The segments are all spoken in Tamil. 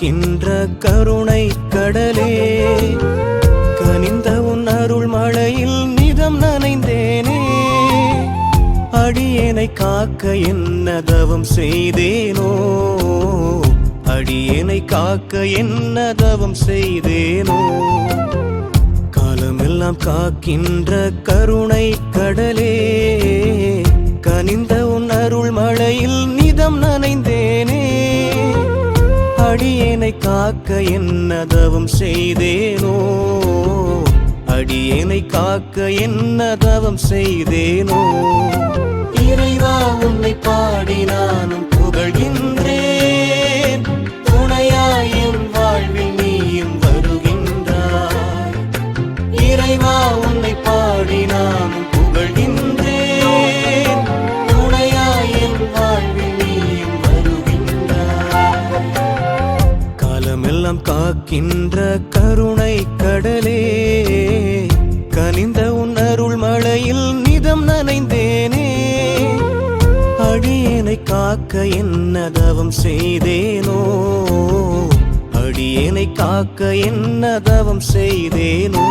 காக்கின்ற கருணை கடலே, கனிந்த உன் அருள் மழையில் நிதம் நனைந்தேனே. அடியேனை காக்க என்ன தவம் செய்தேனோ, அடியேனை காக்க என்ன தவம் செய்தேனோ. காலமெல்லாம் காக்கின்ற கருணை கடலே, கனிந்த உன் அருள் மழையில் நிதம் நனைந்தேனே. அடியேனை காக்க என்ன தவம் செய்தேனோ, அடியேனை காக்க என்ன தவம் செய்தேனோ. இறைவா உன்னை பாடி நானும் புகழ்கின்றேன், துணையாய் என் வாழ்வில் நீயும் வருகின்றாய். இறைவா உன்னை பாடி நானும் புகழ்கின்றேன், துணையாய் என் வாழ்வில் நீயும் வருகின்றாய். காலமெல்லாம் காக்கின்ற கருணை கடலே, கனிந்த உன் அருள் மழையில் நிதம் நனைந்தேனே. அடியேனை காக்க என்ன தவம் செய்தேனோ, அடியேனை காக்க என்ன தவம் செய்தேனோ.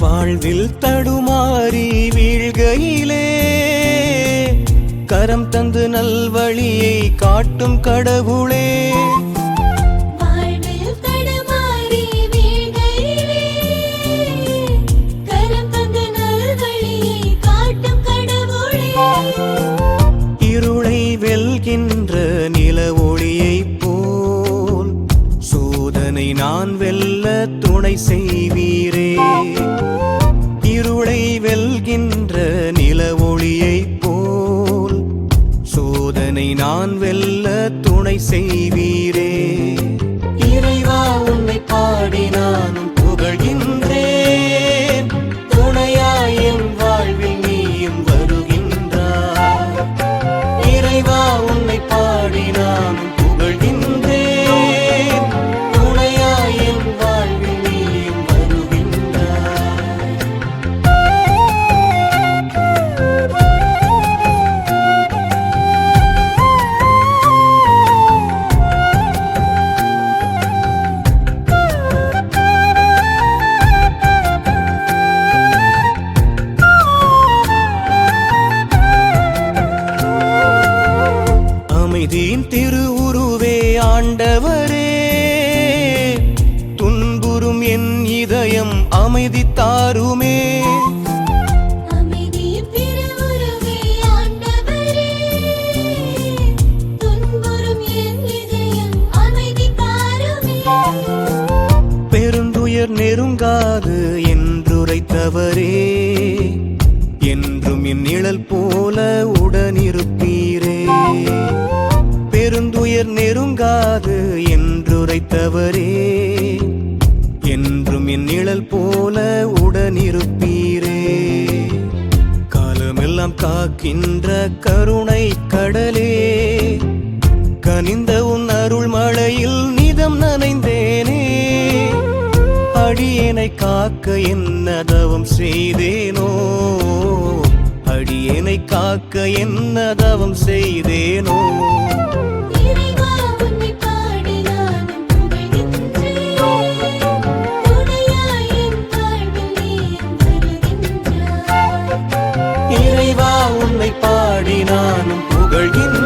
வாழ்வில் தடுமாறி வீழ்கையிலே, கரம் தந்து நல்வழியை காட்டும் கடவுளே. வாழ்வில் தடுமாறி வீழ்கையிலே, கரம் தந்து நல்வழியை காட்டும் கடவுளே. இருளை வெல்கின்ற நில ஒளியைப் போல் சோதனை நான் வெல்ல துணை செய்வீரே. இருளை வெல்கின்ற நில ஒளியைப் போல் சோதனை நான் வெல்ல துணை செய்வீரே. இறைவா உன்னை பாடி நானும் புகழ்கின்றேன், துணையாய் என் வாழ்வில் நீயும் வருகின்றாய். இறைவா உன்னை பாடி நானும் புகழ்கின்றேன், துணையாய் என் வாழ்வில் நீயும் வருகின்றாய். அமைதியின் திருவுருவே ஆண்டவரே, துன்புறும் என் இதயம் அமைதி தாருமே. அமைதியின் திருவுருவே ஆண்டவரே, துன்புறும் என் இதயம் அமைதி தாருமே. பெருந்துயர் நெருங்காது என்றுரைத்தவரே, என்றும் என் நிழல் போல உடனிருப்பீரே. பெருந்துயர் நெருங்காது என்றுரைத்தவரே, என்றும் என் நிழல் போல உடனிருப்பீரே. காலமெல்லாம் காக்கின்ற கருணை கடலே, கனிந்த உன் அருள் மழையில் நிதம் நனைந்தேனே. அடியேனை காக்க என்ன தவம் செய்தேனோ, அடியேனை காக்க என்ன தவம் செய்தேனோ. இறைவா உன்னை பாடி நானும் புகழ்கின்றேன், துணையாய் என் வாழ்வில் நீயும் வருகின்றாய். இறைவா உன்னை பாடி நானும் புகழ்கின்றேன்,